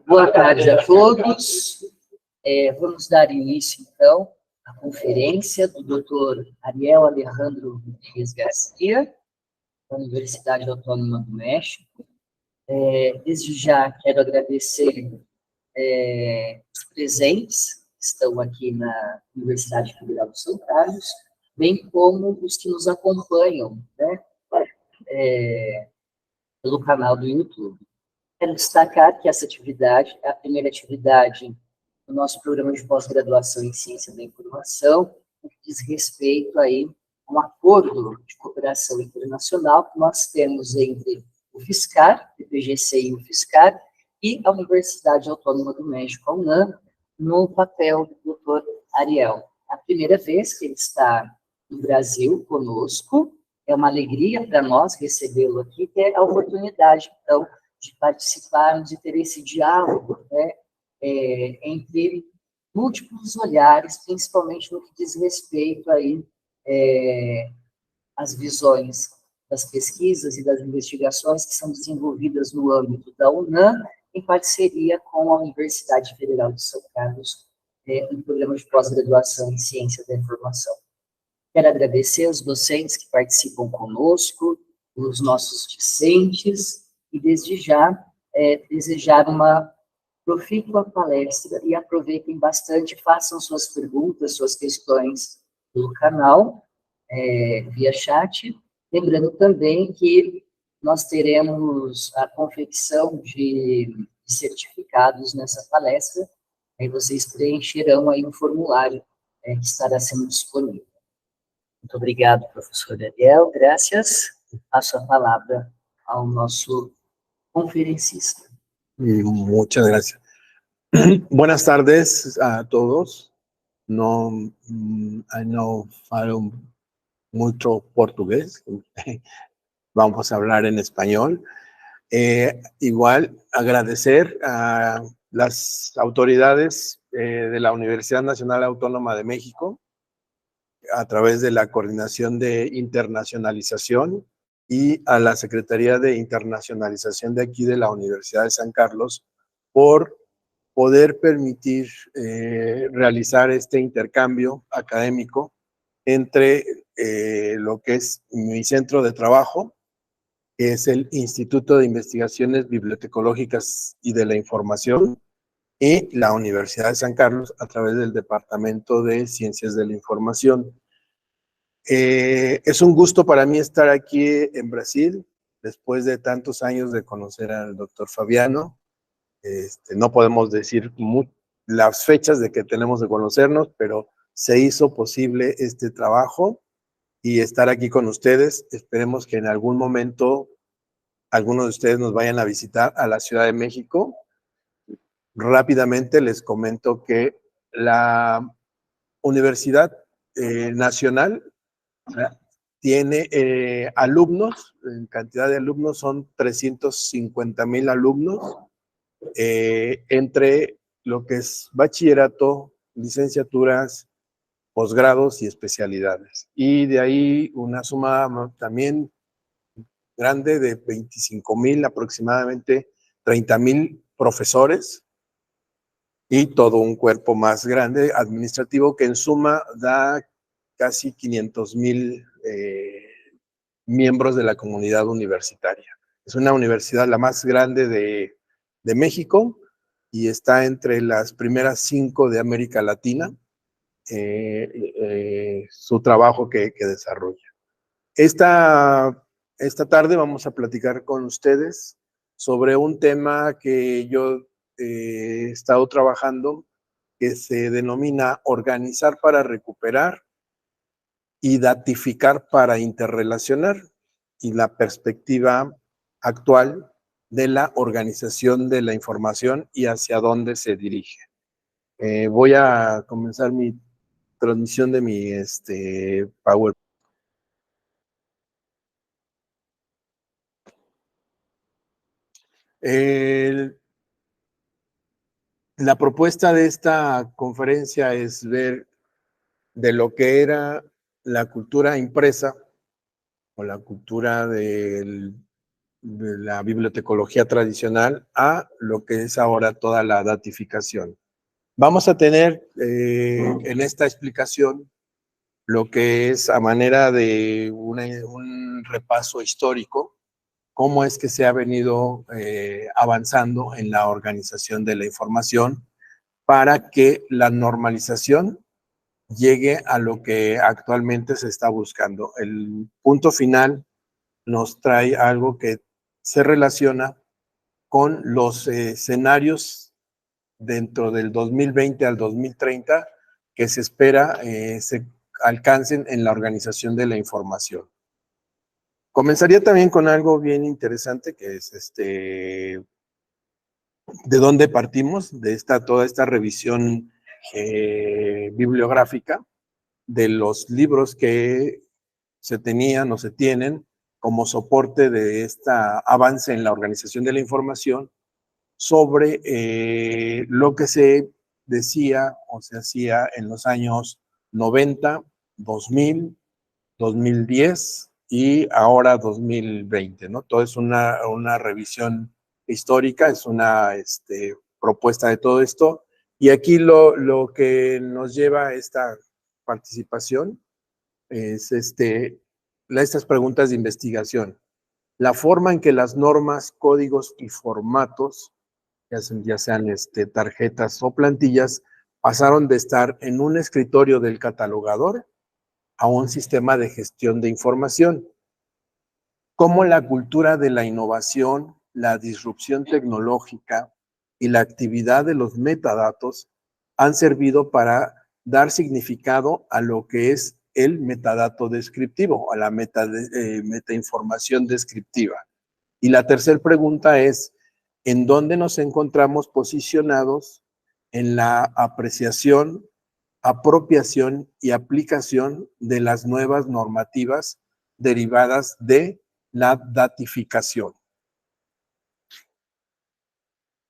Boa tarde a todos. Vamos dar início, então, à conferência do Dr. Ariel Alejandro Rodrigues Garcia, da Universidade Autônoma do México. Desde já, quero agradecer os presentes que estão aqui na Universidade Federal de São Carlos, bem como os que nos acompanham, né, pelo canal do YouTube. Quero destacar que essa atividade é a primeira atividade do nosso programa de pós-graduação em Ciência da Informação, que diz respeito aí a um acordo de cooperação internacional que nós temos entre o FISCAR, o IPGC e o FISCAR, e a Universidade Autônoma do México, a UNAM, no papel do Dr. Ariel. É a primeira vez que ele está no Brasil conosco, é uma alegria para nós recebê-lo aqui, ter a oportunidade, então, de participarmos e ter esse diálogo, né, entre múltiplos olhares, principalmente no que diz respeito aí às visões das pesquisas e das investigações que são desenvolvidas no âmbito da UNAM, em parceria com a Universidade Federal de São Carlos, no programa de pós-graduação em Ciência da Informação. Quero agradecer aos docentes que participam conosco, os nossos discentes, e desde já desejar uma profícua palestra e aproveitem bastante, façam suas perguntas, suas questões no canal, via chat, lembrando também que nós teremos a confecção de certificados nessa palestra, aí vocês preencherão aí um formulário que estará sendo disponível. Muito obrigado, professor Ariel, graças. Passo a palavra ao nosso conferencista. Muchas gracias. Buenas tardes a todos. No, no falo mucho portugués. Vamos a hablar en español. Igual agradecer a las autoridades de la Universidad Nacional Autónoma de México a través de la Coordinación de Internacionalización y a la Secretaría de Internacionalización de aquí de la Universidad de San Carlos por poder permitir realizar este intercambio académico entre lo que es mi centro de trabajo, que es el Instituto de Investigaciones Bibliotecológicas y de la Información, y la Universidad de San Carlos a través del Departamento de Ciencias de la Información. Es un gusto para mí estar aquí en Brasil, después de tantos años de conocer al doctor Fabiano. No podemos decir las fechas de que tenemos de conocernos, pero se hizo posible este trabajo y estar aquí con ustedes. Esperemos que en algún momento algunos de ustedes nos vayan a visitar a la Ciudad de México. Rápidamente les comento que la Universidad Nacional tiene alumnos, en cantidad de alumnos son 350,000 alumnos, entre lo que es bachillerato, licenciaturas, posgrados y especialidades. Y de ahí una suma también grande de 25,000, aproximadamente 30,000 profesores y todo un cuerpo más grande administrativo que en suma da casi 500,000 miembros de la comunidad universitaria. Es una universidad la más grande de México y está entre las primeras 5 de América Latina, su trabajo que desarrolla. Esta tarde vamos a platicar con ustedes sobre un tema que yo he estado trabajando, que se denomina organizar para recuperar y datificar para interrelacionar, y la perspectiva actual de la organización de la información y hacia dónde se dirige. Voy a comenzar mi transmisión de mi PowerPoint. La propuesta de esta conferencia es ver de lo que era la cultura impresa o la cultura de la bibliotecología tradicional a lo que es ahora toda la datificación. Vamos a tener en esta explicación lo que es a manera de un repaso histórico, cómo es que se ha venido avanzando en la organización de la información para que la normalización llegue a lo que actualmente se está buscando. El punto final nos trae algo que se relaciona con los escenarios dentro del 2020 al 2030 que se espera se alcancen en la organización de la información. Comenzaría también con algo bien interesante que es de dónde partimos, de toda esta revisión bibliográfica de los libros que se tenían o se tienen como soporte de este avance en la organización de la información sobre lo que se decía o se hacía en los años 90, 2000, 2010 y ahora 2020, ¿no? Todo es una revisión histórica, es una propuesta de todo esto. Y aquí lo que nos lleva a esta participación es estas preguntas de investigación. La forma en que las normas, códigos y formatos, ya sean tarjetas o plantillas, pasaron de estar en un escritorio del catalogador a un sistema de gestión de información. Cómo la cultura de la innovación, la disrupción tecnológica y la actividad de los metadatos han servido para dar significado a lo que es el metadato descriptivo, a la metainformación descriptiva. Y la tercera pregunta es, ¿en dónde nos encontramos posicionados en la apreciación, apropiación y aplicación de las nuevas normativas derivadas de la datificación?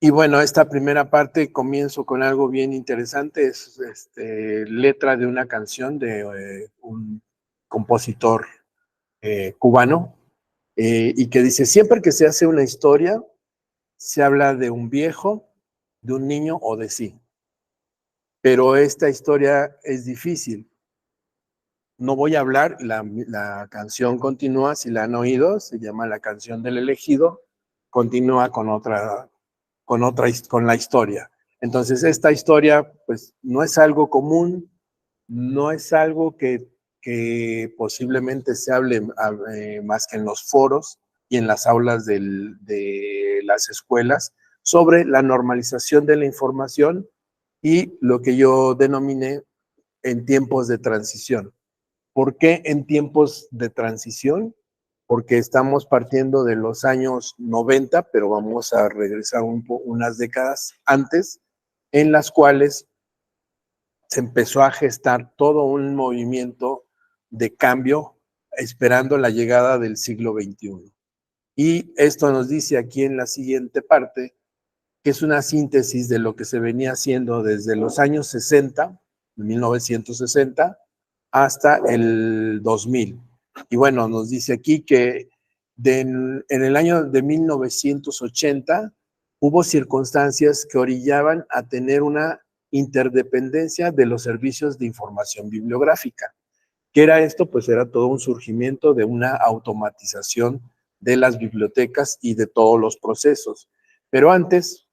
Y bueno, esta primera parte comienzo con algo bien interesante, es letra de una canción de un compositor cubano, y que dice, siempre que se hace una historia, se habla de un viejo, de un niño o de sí. Pero esta historia es difícil. No voy a hablar, la canción continúa, si la han oído, se llama La canción del elegido, continúa con la historia. Entonces, esta historia, pues, no es algo común, no es algo que posiblemente se hable más que en los foros y en las aulas de las escuelas sobre la normalización de la información y lo que yo denominé en tiempos de transición. ¿Por qué en tiempos de transición? Porque estamos partiendo de los años 90, pero vamos a regresar unas décadas antes, en las cuales se empezó a gestar todo un movimiento de cambio esperando la llegada del siglo XXI. Y esto nos dice aquí en la siguiente parte, que es una síntesis de lo que se venía haciendo desde los años 60, 1960, hasta el 2000. Y bueno, nos dice aquí que en el año de 1980 hubo circunstancias que orillaban a tener una interdependencia de los servicios de información bibliográfica. ¿Qué era esto? Pues era todo un surgimiento de una automatización de las bibliotecas y de todos los procesos. Pero antes,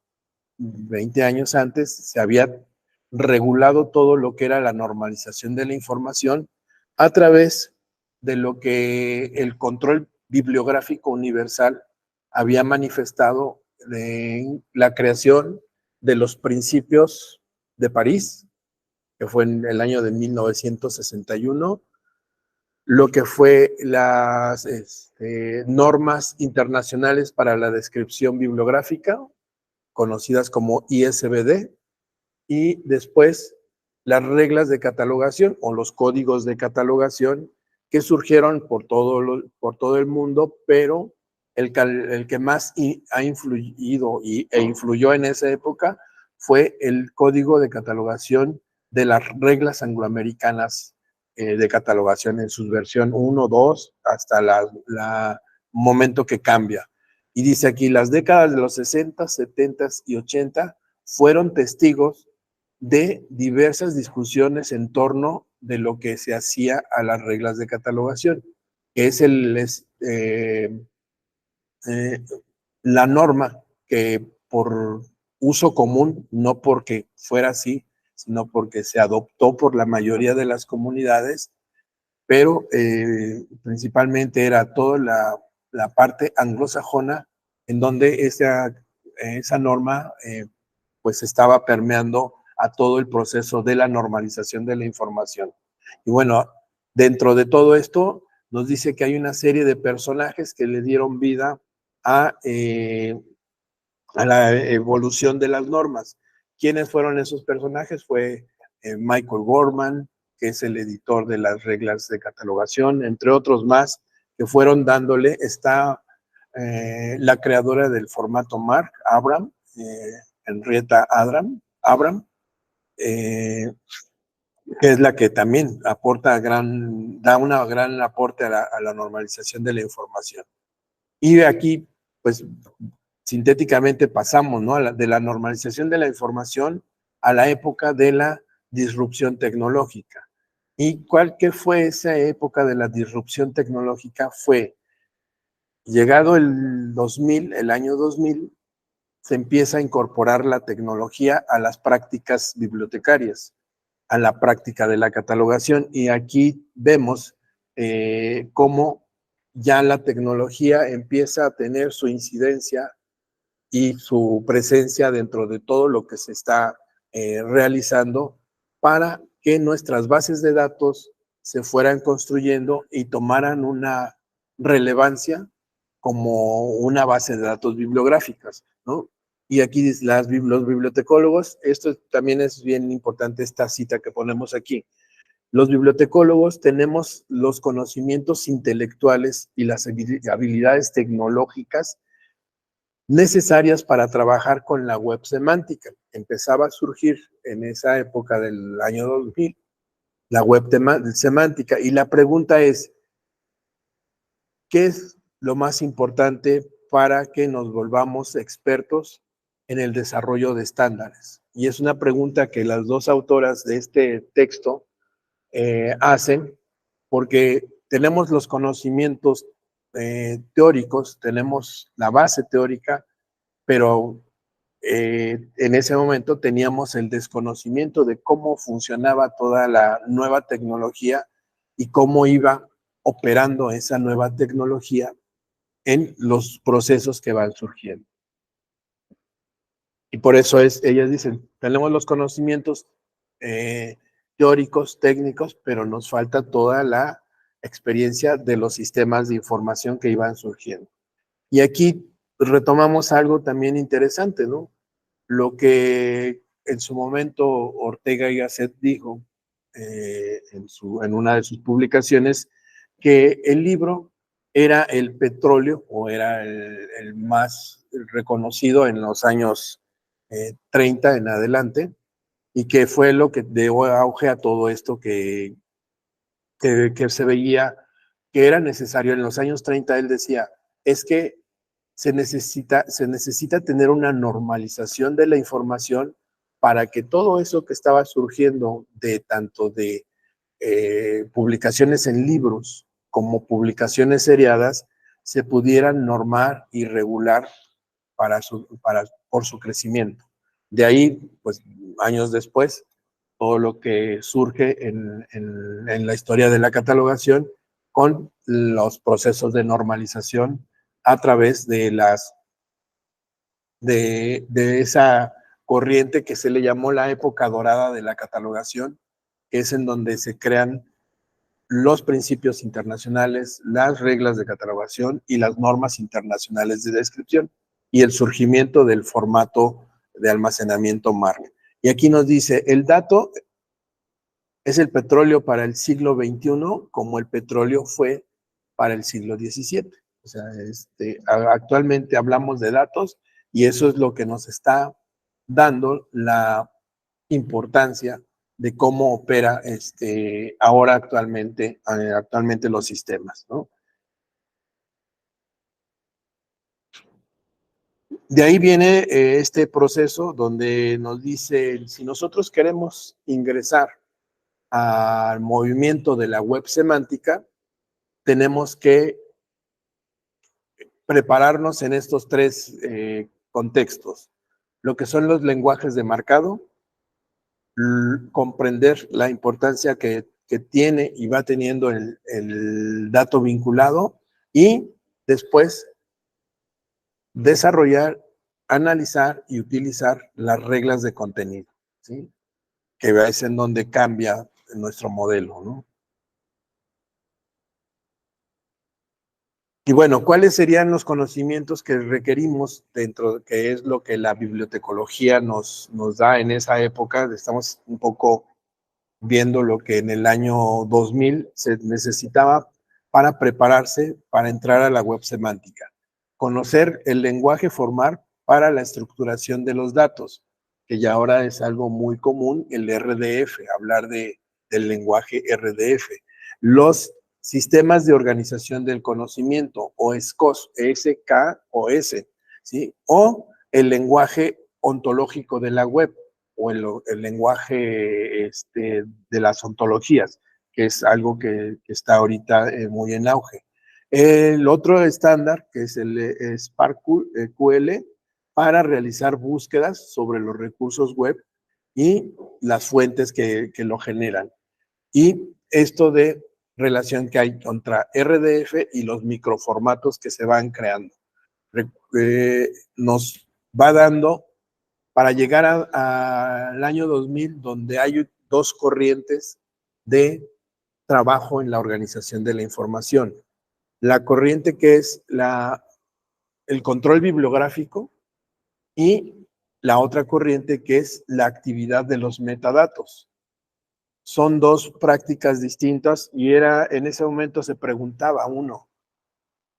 20 años antes, se había regulado todo lo que era la normalización de la información a través de lo que el control bibliográfico universal había manifestado en la creación de los principios de París, que fue en el año de 1961, lo que fue las normas internacionales para la descripción bibliográfica, conocidas como ISBD, y después las reglas de catalogación o los códigos de catalogación que surgieron por todo el mundo, pero el que más ha influido e influyó en esa época fue el código de catalogación de las reglas angloamericanas de catalogación en su versión 1, 2, hasta el momento que cambia. Y dice aquí, las décadas de los 60, 70 y 80 fueron testigos de diversas discusiones en torno de lo que se hacía a las reglas de catalogación, que es la norma que por uso común, no porque fuera así, sino porque se adoptó por la mayoría de las comunidades, pero principalmente era toda la parte anglosajona en donde esa norma pues estaba permeando a todo el proceso de la normalización de la información. Y bueno, dentro de todo esto nos dice que hay una serie de personajes que le dieron vida a la evolución de las normas. ¿Quiénes fueron esos personajes? Fue Michael Gorman, que es el editor de las reglas de catalogación, entre otros más, que fueron dándole, está la creadora del formato MARC, Abram, Henrietta Abram, que es la que también da una gran aporte a la normalización de la información. Y de aquí, pues, sintéticamente pasamos, ¿no? De la normalización de la información a la época de la disrupción tecnológica. ¿Y qué fue esa época de la disrupción tecnológica? Fue, llegado el 2000, el año 2000, se empieza a incorporar la tecnología a las prácticas bibliotecarias, a la práctica de la catalogación. Y aquí vemos cómo ya la tecnología empieza a tener su incidencia y su presencia dentro de todo lo que se está realizando para que nuestras bases de datos se fueran construyendo y tomaran una relevancia como una base de datos bibliográficas, ¿no? Y aquí los bibliotecólogos, esto también es bien importante, esta cita que ponemos aquí. Los bibliotecólogos tenemos los conocimientos intelectuales y las habilidades tecnológicas necesarias para trabajar con la web semántica. Empezaba a surgir en esa época del año 2000 la web semántica, y la pregunta es, ¿qué es lo más importante para que nos volvamos expertos en el desarrollo de estándares? Y es una pregunta que las dos autoras de este texto hacen, porque tenemos los conocimientos teóricos, tenemos la base teórica, pero en ese momento teníamos el desconocimiento de cómo funcionaba toda la nueva tecnología y cómo iba operando esa nueva tecnología en los procesos que van surgiendo. Y por eso ellas dicen, tenemos los conocimientos teóricos, técnicos, pero nos falta toda la experiencia de los sistemas de información que iban surgiendo. Y aquí retomamos algo también interesante, ¿no? Lo que en su momento Ortega y Gasset dijo en una de sus publicaciones, que el libro era el petróleo o era el más reconocido en los años 30 en adelante, y que fue lo que dio auge a todo esto que se veía que era necesario. En los años 30 él decía, es que se necesita tener una normalización de la información para que todo eso que estaba surgiendo de tanto de publicaciones en libros como publicaciones seriadas se pudieran normar y regular por su crecimiento. De ahí, pues, años después, todo lo que surge en la historia de la catalogación con los procesos de normalización a través de esa corriente que se le llamó la época dorada de la catalogación, que es en donde se crean los principios internacionales, las reglas de catalogación y las normas internacionales de descripción, y el surgimiento del formato de almacenamiento MARC. Y aquí nos dice, el dato es el petróleo para el siglo XXI como el petróleo fue para el siglo XVII. O sea, actualmente hablamos de datos y eso es lo que nos está dando la importancia de cómo opera ahora actualmente los sistemas, ¿no? de ahí viene este proceso donde nos dice, si nosotros queremos ingresar al movimiento de la web semántica, tenemos que prepararnos en estos tres contextos. Lo que son los lenguajes de marcado, comprender la importancia que tiene y va teniendo el dato vinculado y después desarrollar, analizar y utilizar las reglas de contenido, ¿sí? Que es en donde cambia nuestro modelo, ¿no? Y bueno, ¿cuáles serían los conocimientos que requerimos dentro, que es lo que la bibliotecología nos da en esa época? Estamos un poco viendo lo que en el año 2000 se necesitaba para prepararse para entrar a la web semántica. Conocer el lenguaje formal para la estructuración de los datos, que ya ahora es algo muy común, el RDF, hablar del lenguaje RDF. Los sistemas de organización del conocimiento, o SKOS, SKOS, ¿sí? O el lenguaje ontológico de la web, o el lenguaje de las ontologías, que es algo que está ahorita muy en auge. El otro estándar, que es el SparkQL, para realizar búsquedas sobre los recursos web y las fuentes que lo generan. Y esto de relación que hay contra RDF y los microformatos que se van creando. Nos va dando para llegar al año 2000, donde hay dos corrientes de trabajo en la organización de la información. La corriente que es el control bibliográfico y la otra corriente que es la actividad de los metadatos. Son dos prácticas distintas y en ese momento se preguntaba uno,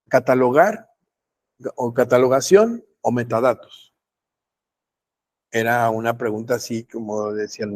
catalogar o catalogación o metadatos. Era una pregunta así como decían,